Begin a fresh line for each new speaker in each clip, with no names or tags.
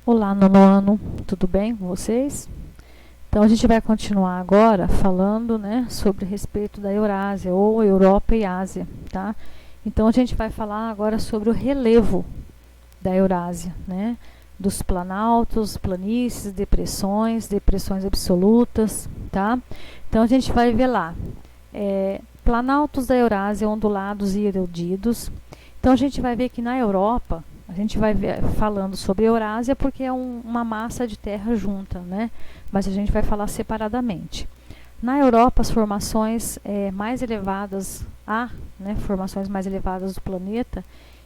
Olá, nono ano, tudo bem com vocês? Então a gente vai continuar agora falando, né, sobre respeito da Eurásia ou Europa e Ásia, tá? Então a gente vai falar agora sobre o relevo da Eurásia, né? Dos planaltos, planícies, depressões absolutas, tá? Então a gente vai ver lá, planaltos da Eurásia ondulados e erodidos. Então a gente vai ver que na Europa a gente vai ver, falando sobre Eurásia porque é uma massa de terra junta, né? Mas a gente vai falar separadamente. Na Europa, as formações mais elevadas, formações mais elevadas do planeta,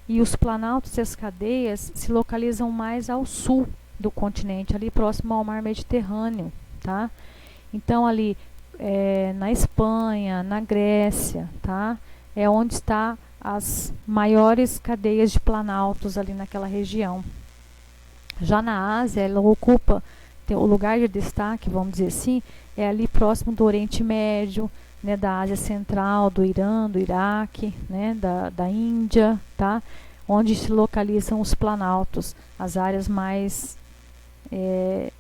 e os planaltos e as cadeias se localizam mais ao sul do continente, ali próximo ao mar Mediterrâneo, tá? Então ali na Espanha, na Grécia, tá? É onde está as maiores cadeias de planaltos ali naquela região. Já na Ásia, ela ocupa o lugar de destaque, vamos dizer assim, é ali próximo do Oriente Médio, né, da Ásia Central, do Irã, do Iraque, né, da Índia, tá? Onde se localizam os planaltos, as áreas mais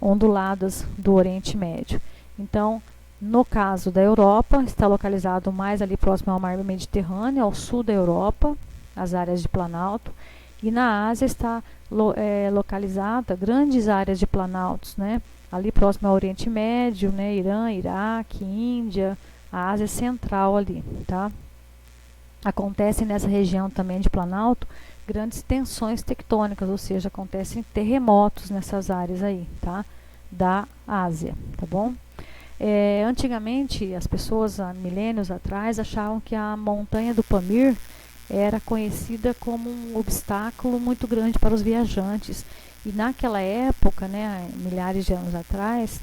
onduladas do Oriente Médio. Então, no caso da Europa, está localizado mais ali próximo ao mar Mediterrâneo, ao sul da Europa, as áreas de planalto. E na Ásia está localizada grandes áreas de planaltos, né? Ali próximo ao Oriente Médio, né? Irã, Iraque, Índia, a Ásia Central ali, tá? Acontecem nessa região também de planalto grandes tensões tectônicas, ou seja, acontecem terremotos nessas áreas aí, tá? Da Ásia, tá bom? Antigamente, as pessoas, há milênios atrás, achavam que a montanha do Pamir era conhecida como um obstáculo muito grande para os viajantes. E naquela época, né, milhares de anos atrás,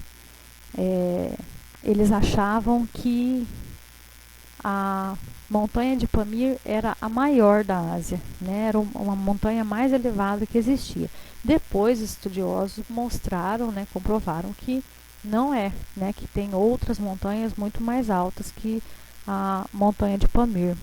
eles achavam que a montanha de Pamir era a maior da Ásia, né, era uma montanha mais elevada que existia. Depois, estudiosos mostraram, né, comprovaram que não é, né, que tem outras montanhas muito mais altas que a montanha de Pamir.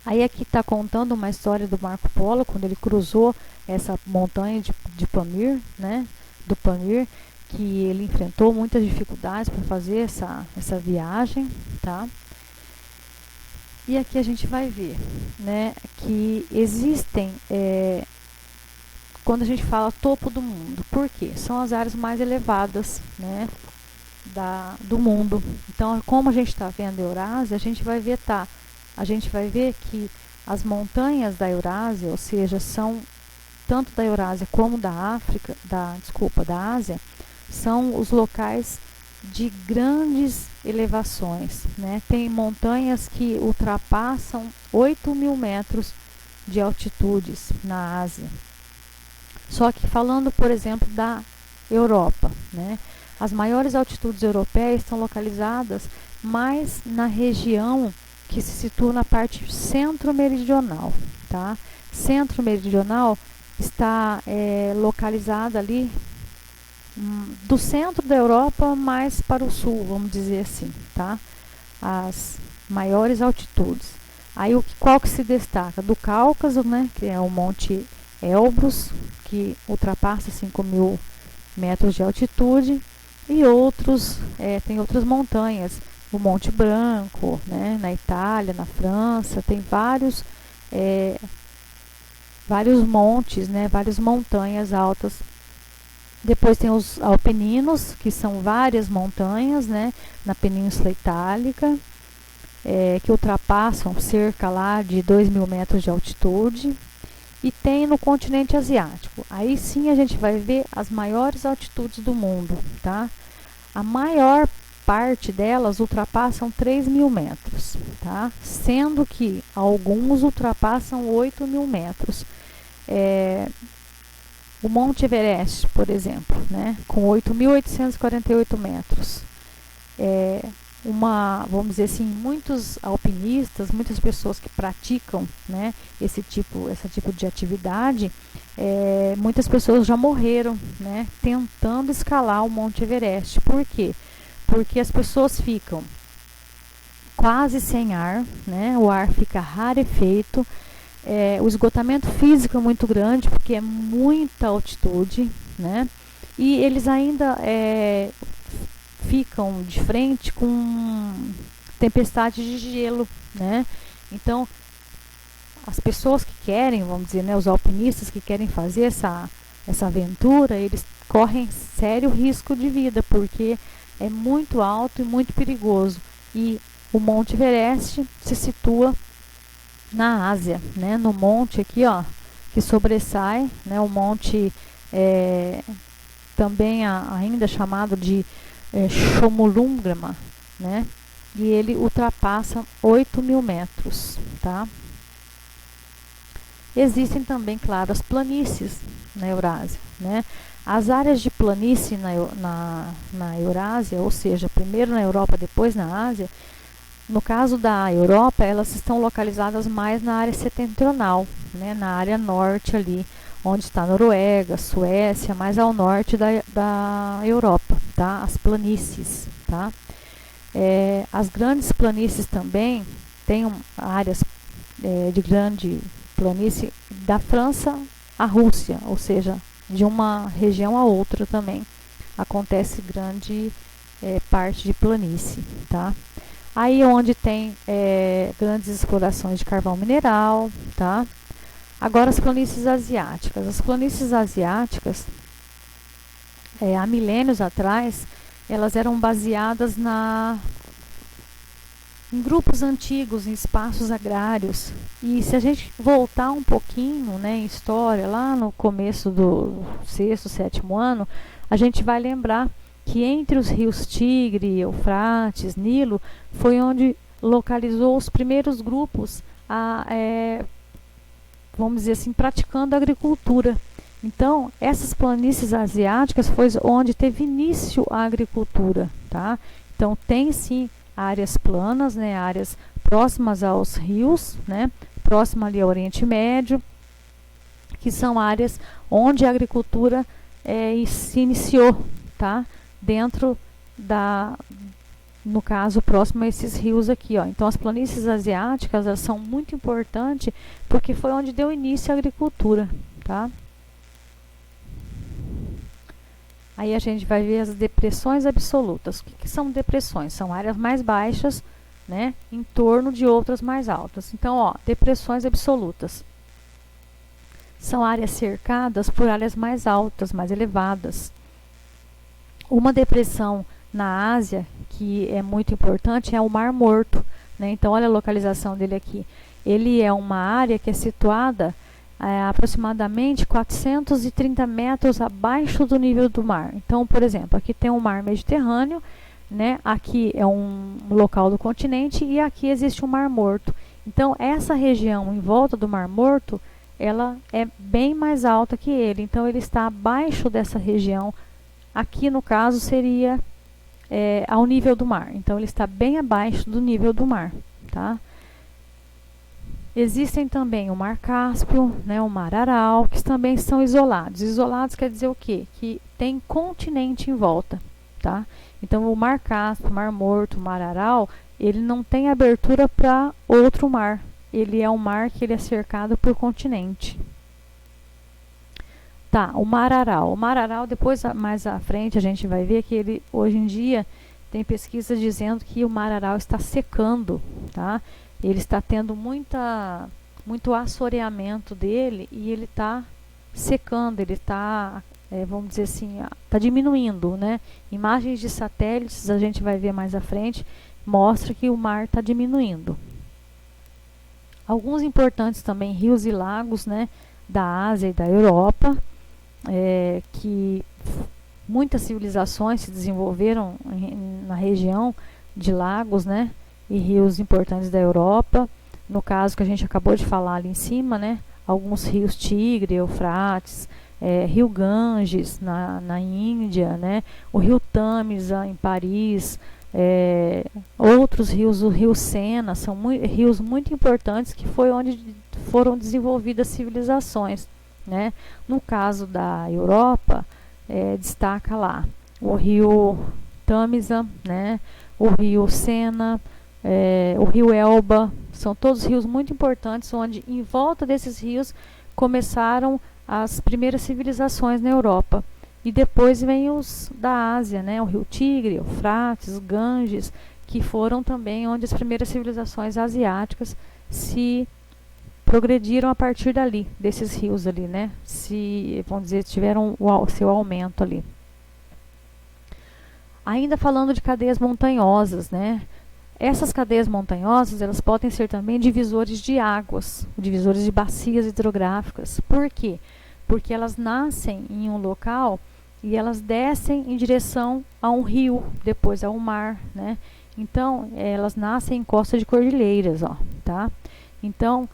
Aí aqui está contando uma história do Marco Polo, quando ele cruzou essa montanha de Pamir, né, do Pamir, que ele enfrentou muitas dificuldades para fazer essa viagem, tá? E aqui a gente vai ver, né, que existem, quando a gente fala topo do mundo, por quê? São as áreas mais elevadas, né, do mundo. Então, como a gente está vendo a Eurásia, a gente vai ver que as montanhas da Eurásia, ou seja, são tanto da Eurásia como da Ásia, são os locais de grandes elevações, né? Tem montanhas que ultrapassam 8.000 metros de altitudes na Ásia. Só que falando, por exemplo, da Europa, né? As maiores altitudes europeias estão localizadas mais na região que se situa na parte centro-meridional, tá? Centro-meridional está localizada ali do centro da Europa mais para o sul, vamos dizer assim, tá? As maiores altitudes. Aí qual que se destaca? Do Cáucaso, né, que é o Monte Elbrus, que ultrapassa 5.000 metros de altitude, e tem outras montanhas, o Monte Branco, né, na Itália, na França, tem vários montes, né, várias montanhas altas. Depois tem os Apeninos, que são várias montanhas, né, na Península Itálica, que ultrapassam cerca lá de 2.000 metros de altitude. E tem no continente asiático. Aí sim a gente vai ver as maiores altitudes do mundo, tá? A maior parte delas ultrapassam 3.000 metros, tá? Sendo que alguns ultrapassam 8.000 metros. O Monte Everest, por exemplo, né? Com 8.848 metros. Vamos dizer assim, muitos alpinistas, muitas pessoas que praticam, né, esse tipo de atividade, muitas pessoas já morreram, né, tentando escalar o Monte Everest. Por quê? Porque as pessoas ficam quase sem ar, né, o ar fica rarefeito, O esgotamento físico é muito grande, porque é muita altitude, né? E eles ainda ficam de frente com tempestades de gelo, né? Então, as pessoas que querem, vamos dizer, né, os alpinistas que querem fazer essa aventura, eles correm sério risco de vida, porque é muito alto e muito perigoso. E o Monte Everest se situa na Ásia, né, no monte aqui, ó, que sobressai, né, o monte também ainda chamado de Chomolungma, né, e ele ultrapassa 8.000 metros, tá? Existem também, claro, as planícies na Eurásia, né? As áreas de planície na Eurásia, ou seja, primeiro na Europa, depois na Ásia, no caso da Europa, elas estão localizadas mais na área setentrional, né? Na área norte ali, onde está a Noruega, Suécia, mais ao norte da Europa, tá? As planícies, tá? As grandes planícies também têm áreas de grande planície da França à Rússia, ou seja, de uma região a outra também acontece grande parte de planície, tá? Aí onde tem grandes explorações de carvão mineral, tá? Agora as planícies asiáticas. As planícies asiáticas, há milênios atrás, elas eram baseadas em grupos antigos, em espaços agrários. E se a gente voltar um pouquinho, né, em história, lá no começo do 6º, 7º ano, a gente vai lembrar que entre os rios Tigre, Eufrates, Nilo, foi onde localizou os primeiros grupos, vamos dizer assim, praticando agricultura. Então, essas planícies asiáticas foi onde teve início a agricultura, tá? Então, tem sim áreas planas, né, áreas próximas aos rios, né, próximo ali ao Oriente Médio, que são áreas onde a agricultura se iniciou, tá? Dentro no caso, próximo a esses rios aqui, ó. Então, as planícies asiáticas, elas são muito importantes porque foi onde deu início à agricultura, tá? Aí a gente vai ver as depressões absolutas. O que são depressões? São áreas mais baixas, né, em torno de outras mais altas. Então, ó, depressões absolutas são áreas cercadas por áreas mais altas, mais elevadas. Uma depressão na Ásia, que é muito importante, é o Mar Morto, né? Então, olha a localização dele aqui. Ele é uma área que é situada aproximadamente 430 metros abaixo do nível do mar. Então, por exemplo, aqui tem o mar Mediterrâneo, né? Aqui é um local do continente e aqui existe um Mar Morto. Então, essa região em volta do Mar Morto, ela é bem mais alta que ele. Então, ele está abaixo dessa região. Aqui, no caso, seria ao nível do mar. Então, ele está bem abaixo do nível do mar, tá? Existem também o Mar Cáspio, né, o Mar Aral, que também são isolados. Isolados quer dizer o quê? Que tem continente em volta, tá? Então, o Mar Cáspio, o Mar Morto, o Mar Aral, ele não tem abertura para outro mar. Ele é um mar que ele é cercado por continente. Tá, o Mar Aral. O Mar Aral, depois, mais à frente, a gente vai ver que ele, hoje em dia, tem pesquisas dizendo que o Mar Aral está secando, tá? Ele está tendo muito assoreamento dele e ele está secando, ele está, vamos dizer assim, está diminuindo, né? Imagens de satélites, a gente vai ver mais à frente, mostra que o mar está diminuindo. Alguns importantes também rios e lagos, né, da Ásia e da Europa, que muitas civilizações se desenvolveram na região de lagos, né, e rios importantes da Europa. No caso que a gente acabou de falar ali em cima, né, alguns rios Tigre, Eufrates, rio Ganges na Índia, né, o rio Tamisa em Paris, outros rios, o rio Sena, são rios muito importantes que foi onde foram desenvolvidas civilizações, né. No caso da Europa, destaca lá o rio Tamisa, né, o rio Sena, o rio Elba, são todos rios muito importantes, onde em volta desses rios começaram as primeiras civilizações na Europa. E depois vem os da Ásia, né? O rio Tigre, Eufrates, Ganges, que foram também onde as primeiras civilizações asiáticas se progrediram a partir dali, desses rios ali, né? Vamos dizer, tiveram o seu aumento ali. Ainda falando de cadeias montanhosas, né? Essas cadeias montanhosas, elas podem ser também divisores de águas, divisores de bacias hidrográficas. Por quê? Porque elas nascem em um local e elas descem em direção a um rio, depois a um mar, né? Então, elas nascem em costa de cordilheiras, ó, tá? Então,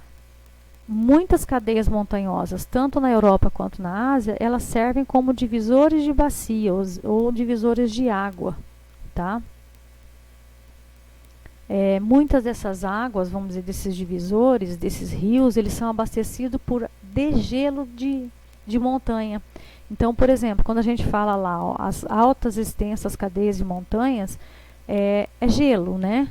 muitas cadeias montanhosas, tanto na Europa quanto na Ásia, elas servem como divisores de bacias ou divisores de água, tá? Muitas dessas águas, vamos dizer, desses divisores, desses rios, eles são abastecidos por degelo de montanha. Então, por exemplo, quando a gente fala lá, ó, as altas extensas cadeias de montanhas, é gelo, né?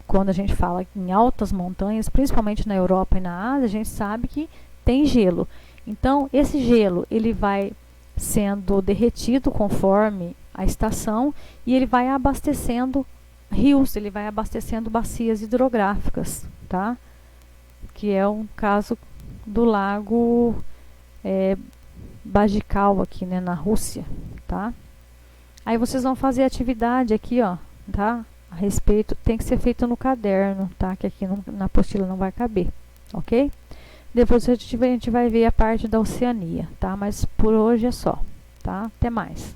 Quando a gente fala em altas montanhas, principalmente na Europa e na Ásia, a gente sabe que tem gelo. Então, esse gelo, ele vai sendo derretido conforme a estação e ele vai abastecendo rios, ele vai abastecendo bacias hidrográficas, tá? Que é um caso do lago Bajikal aqui, né, na Rússia, tá? Aí vocês vão fazer atividade aqui, ó, tá? A respeito, tem que ser feito no caderno, tá? Que aqui na apostila não vai caber, ok? Depois a gente vai ver a parte da Oceania, tá? Mas por hoje é só, tá? Até mais.